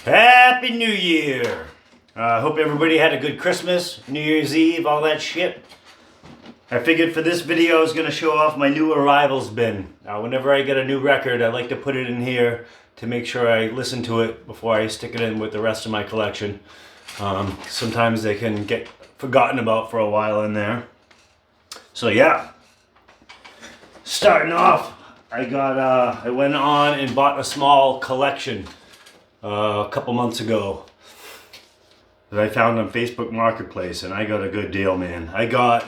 Happy New Year! I hope everybody had a good Christmas, New Year's Eve, all that shit. I figured for this video I was going to show off my new arrivals bin. Whenever I get a new record, I like to put it in here to make sure I listen to it before I stick it in with the rest of my collection. Sometimes they can get forgotten about for a while in there. So yeah, starting off, I went on and bought a small collection a couple months ago that I found on Facebook Marketplace, and I got a good deal, man. I got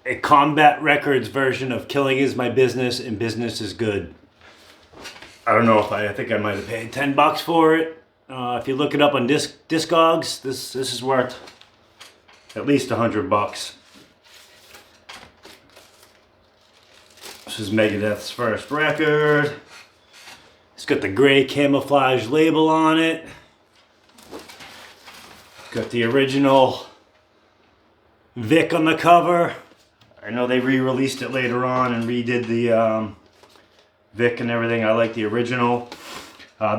a Combat Records version of Killing Is My Business and Business Is Good. I don't know if I think I might have paid $10 for it. If you look it up on Discogs, this is worth at least $100. This is Megadeth's first record. It's got the gray camouflage label on it. Got the original Vic on the cover. I know they re-released it later on and redid the Vic and everything. I like the original.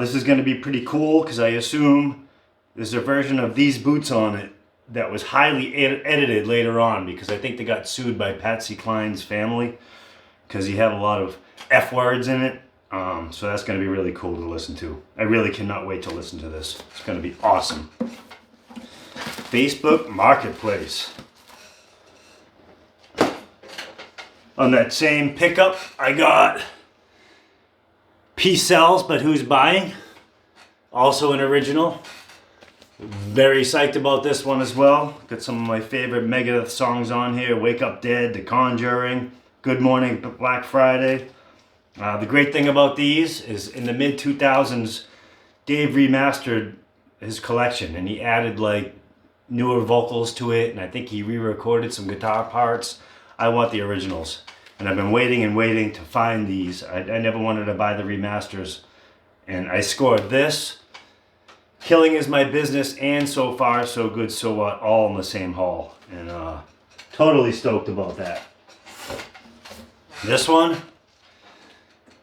This is going to be pretty cool because I assume there's a version of these boots on it that was highly edited later on, because I think they got sued by Patsy Cline's family because he had a lot of F words in it. So that's going to be really cool to listen to. I really cannot wait to listen to this. It's going to be awesome. Facebook Marketplace. On that same pickup, I got Peace Sells, But Who's Buying? Also an original. Very psyched about this one as well. Got some of my favorite Megadeth songs on here. Wake Up Dead, The Conjuring, Good Morning Black Friday. The great thing about these is in the mid-2000s, Dave remastered his collection and he added like newer vocals to it, and I think he re-recorded some guitar parts. I want the originals, and I've been waiting and waiting to find these. I never wanted to buy the remasters, and I scored this, Killing Is My Business, and So Far So Good So What all in the same haul, and totally stoked about that. This one,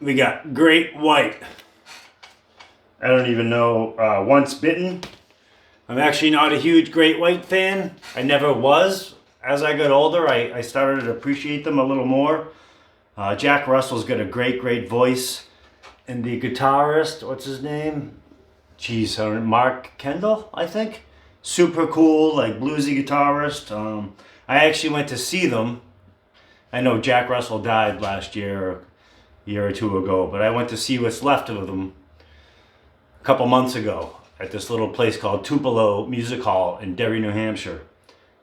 we got Great White. I don't even know, Once Bitten. I'm actually not a huge Great White fan. I never was. As I got older, I started to appreciate them a little more. Jack Russell's got a great voice. And the guitarist, what's his name? Jeez, Mark Kendall, I think. Super cool, like bluesy guitarist. I actually went to see them. I know Jack Russell died last year, a year or two ago, but I went to see what's left of them a couple months ago at this little place called Tupelo Music Hall in Derry, New Hampshire.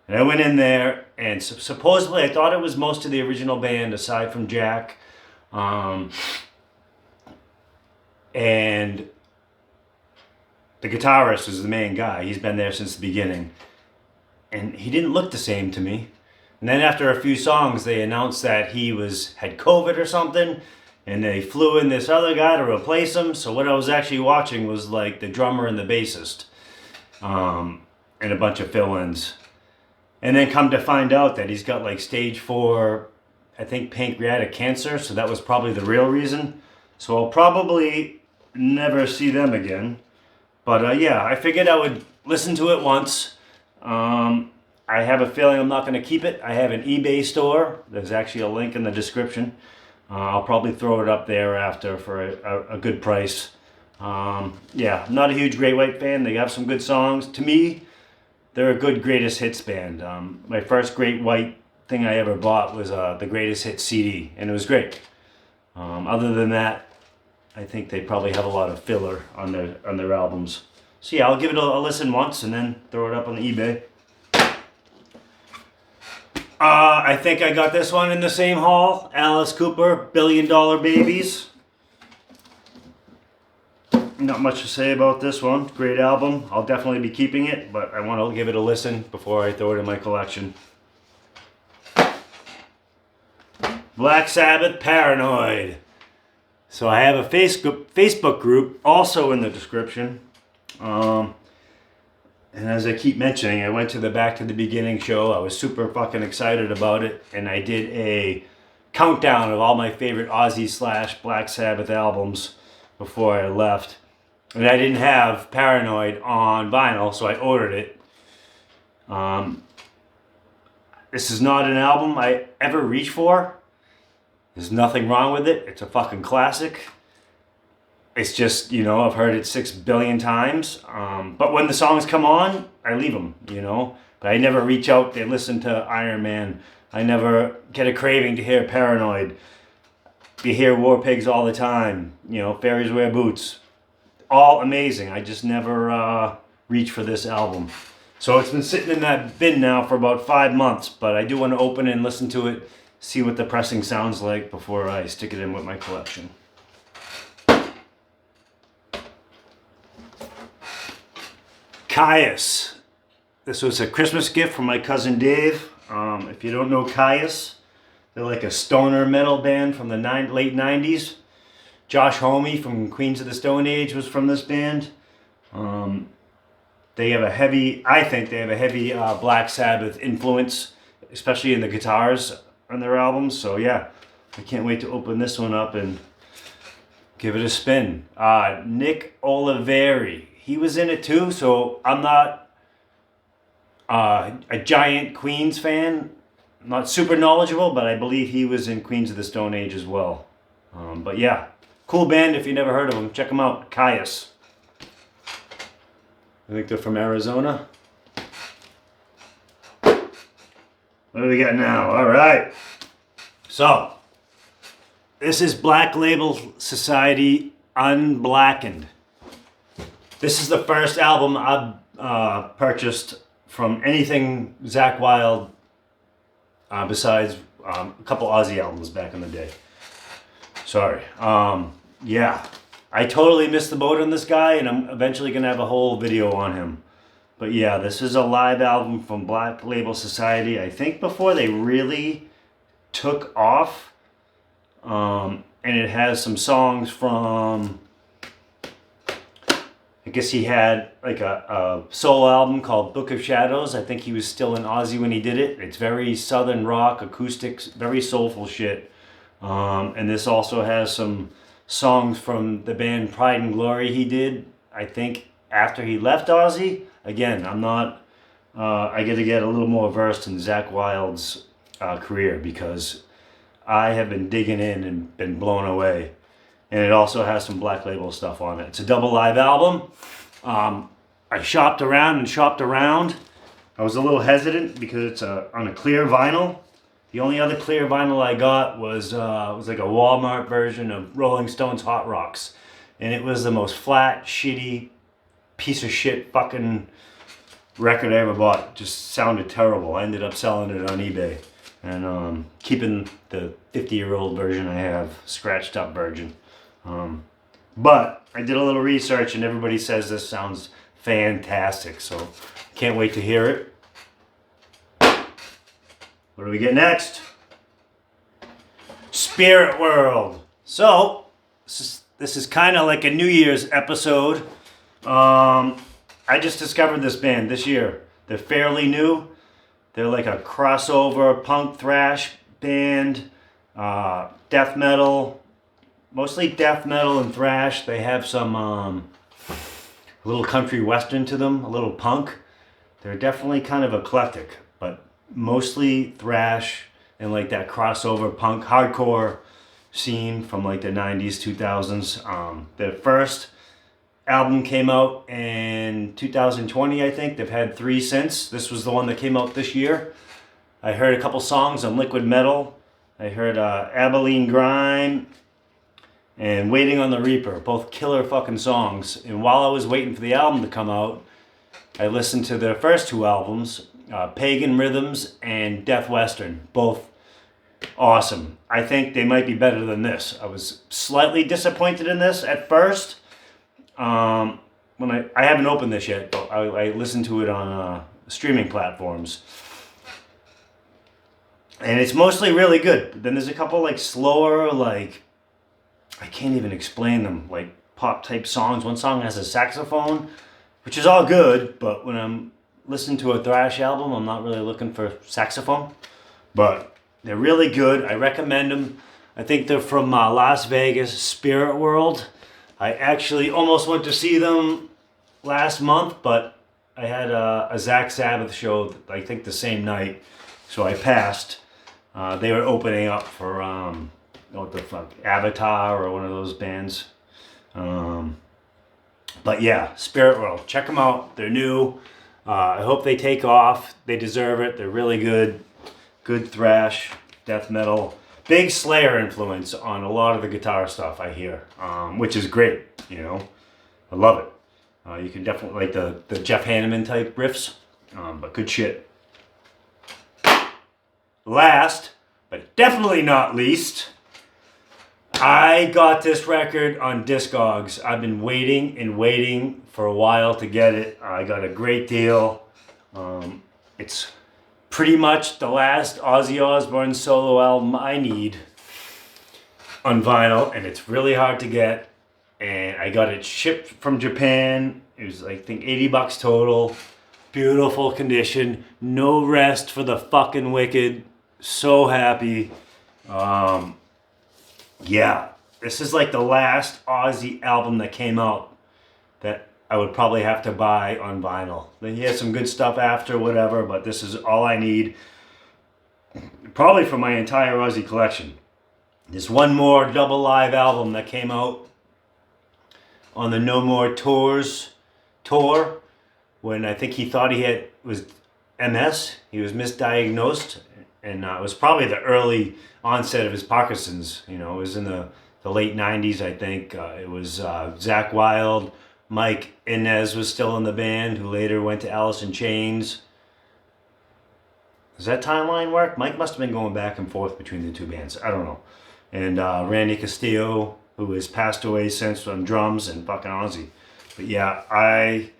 And I went in there, and supposedly I thought it was most of the original band aside from Jack. And the guitarist was the main guy. He's been there since the beginning. And he didn't look the same to me. And then after a few songs, they announced that he had COVID or something, and they flew in this other guy to replace him. So what I was actually watching was like the drummer and the bassist, and a bunch of fill-ins. And then come to find out that he's got like stage 4, I think, pancreatic cancer. So that was probably the real reason. So I'll probably never see them again. But yeah, I figured I would listen to it once. I have a feeling I'm not going to keep it. I have an eBay store. There's actually a link in the description. I'll probably throw it up there after for a good price. Yeah, not a huge Great White fan. They have some good songs. To me, they're a good greatest hits band. My first Great White thing I ever bought was the Greatest Hits CD, and it was great. Other than that, I think they probably have a lot of filler on their albums. So yeah, I'll give it a listen once and then throw it up on the eBay. I think I got this one in the same haul. Alice Cooper, $1 Billion Babies. Not much to say about this one. Great album. I'll definitely be keeping it, but I want to give it a listen before I throw it in my collection. Black Sabbath, Paranoid. So I have a Facebook group also in the description. And as I keep mentioning, I went to the Back to the Beginning show. I was super fucking excited about it. And I did a countdown of all my favorite Ozzy / Black Sabbath albums before I left. And I didn't have Paranoid on vinyl, so I ordered it. This is not an album I ever reach for. There's nothing wrong with it. It's a fucking classic. It's just, you know, I've heard it 6 billion times. But when the songs come on, I leave them, you know. But I never reach out to listen to Iron Man. I never get a craving to hear Paranoid. You hear War Pigs all the time. You know, Fairies Wear Boots. All amazing. I just never reach for this album. So it's been sitting in that bin now for about 5 months. But I do want to open it and listen to it. See what the pressing sounds like before I stick it in with my collection. Kyuss. This was a Christmas gift from my cousin Dave. If you don't know Kyuss, they're like a stoner metal band from the late 90s. Josh Homme from Queens of the Stone Age was from this band. They have a heavy, I think they have a heavy Black Sabbath influence, especially in the guitars on their albums. So yeah, I can't wait to open this one up and give it a spin. Nick Oliveri. He was in it too, so I'm not a giant Queens fan. I'm not super knowledgeable, but I believe he was in Queens of the Stone Age as well. But yeah, cool band if you never heard of them. Check them out, Kyuss. I think they're from Arizona. What do we got now? All right. So, this is Black Label Society Unblackened. This is the first album I've purchased from anything Zakk Wylde besides a couple Ozzy albums back in the day. Sorry. Yeah. I totally missed the boat on this guy, and I'm eventually going to have a whole video on him. But yeah, this is a live album from Black Label Society. I think before they really took off. And it has some songs from... I guess he had like a solo album called Book of Shadows. I think he was still in Ozzy when he did it. It's very southern rock, acoustics, very soulful shit. And this also has some songs from the band Pride and Glory he did, I think, after he left Ozzy. Again, I'm not... I get to get a little more versed in Zakk Wylde's career because I have been digging in and been blown away. And it also has some Black Label stuff on it. It's a double live album. I shopped around and shopped around. I was a little hesitant because it's on a clear vinyl. The only other clear vinyl I got was like a Walmart version of Rolling Stone's Hot Rocks. And it was the most flat, shitty, piece of shit fucking record I ever bought. It just sounded terrible. I ended up selling it on eBay. And keeping the 50-year-old version I have, scratched up version. But I did a little research and everybody says this sounds fantastic, so can't wait to hear it. What do we get next? Spiritworld. So, this is kind of like a New Year's episode. I just discovered this band this year. They're fairly new. They're like a crossover punk thrash band, death metal. Mostly death metal and thrash. They have some a little country western to them, a little punk. They're definitely kind of eclectic, but mostly thrash and like that crossover punk hardcore scene from like the 90s, 2000s. Their first album came out in 2020, I think. They've had 3 since. This was the one that came out this year. I heard a couple songs on Liquid Metal. I heard Abilene Grime and Waiting on the Reaper, both killer fucking songs. And while I was waiting for the album to come out, I listened to their first 2 albums, Pagan Rhythms and Death Western, both awesome. I think they might be better than this. I was slightly disappointed in this at first. When I haven't opened this yet, but I listened to it on streaming platforms. And it's mostly really good. But then there's a couple like slower, like... I can't even explain them, like pop type songs. One song has a saxophone, which is all good, but when I'm listening to a thrash album, I'm not really looking for saxophone. But they're really good. I recommend them. I think they're from Las Vegas, Spiritworld. I actually almost went to see them last month, but I had a Zach Sabbath show, I think the same night, so I passed. They were opening up for, what the fuck, Avatar or one of those bands. But yeah, Spiritworld, check them out. They're new. I hope they take off. They deserve it. They're really good. Good thrash, death metal. Big Slayer influence on a lot of the guitar stuff I hear, which is great, you know. I love it. You can definitely like the Jeff Hanneman type riffs, but good shit. Last, but definitely not least, I got this record on Discogs. I've been waiting and waiting for a while to get it. I got a great deal. It's pretty much the last Ozzy Osbourne solo album I need on vinyl, and it's really hard to get. And I got it shipped from Japan. It was, I think, $80 total. Beautiful condition. No rest for the fucking wicked. So happy. Yeah, this is like the last Ozzy album that came out that I would probably have to buy on vinyl. Then he has some good stuff after, whatever, but this is all I need. Probably for my entire Ozzy collection. There's one more double live album that came out on the No More Tours tour when I think he thought he was MS. He was misdiagnosed, and it was probably the early onset of his Parkinson's. You know, it was in the late 90s, I think. It was Zakk Wylde. Mike Inez was still in the band, who later went to Alice in Chains. Does that timeline work? Mike must have been going back and forth between the two bands. I don't know. And Randy Castillo, who has passed away since, on drums, and fucking Ozzy. But yeah, I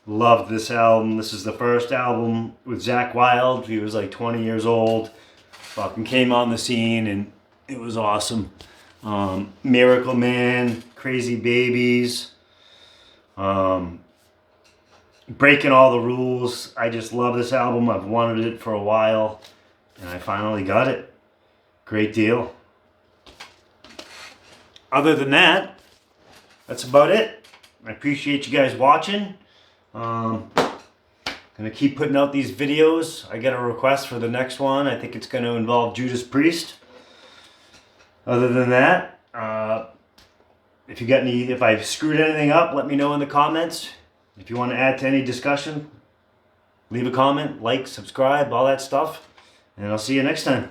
loved this album. This is the first album with Zakk Wylde. He was like 20 years old. Fucking came on the scene, and it was awesome. Miracle Man, Crazy Babies. Breaking All the Rules. I just love this album. I've wanted it for a while, and I finally got it. Great deal. Other than that, that's about it. I appreciate you guys watching. Gonna keep putting out these videos. I get a request for the next one. I think it's gonna involve Judas Priest. Other than that, if I've screwed anything up, let me know in the comments. If you want to add to any discussion, leave a comment, like, subscribe, all that stuff. And I'll see you next time.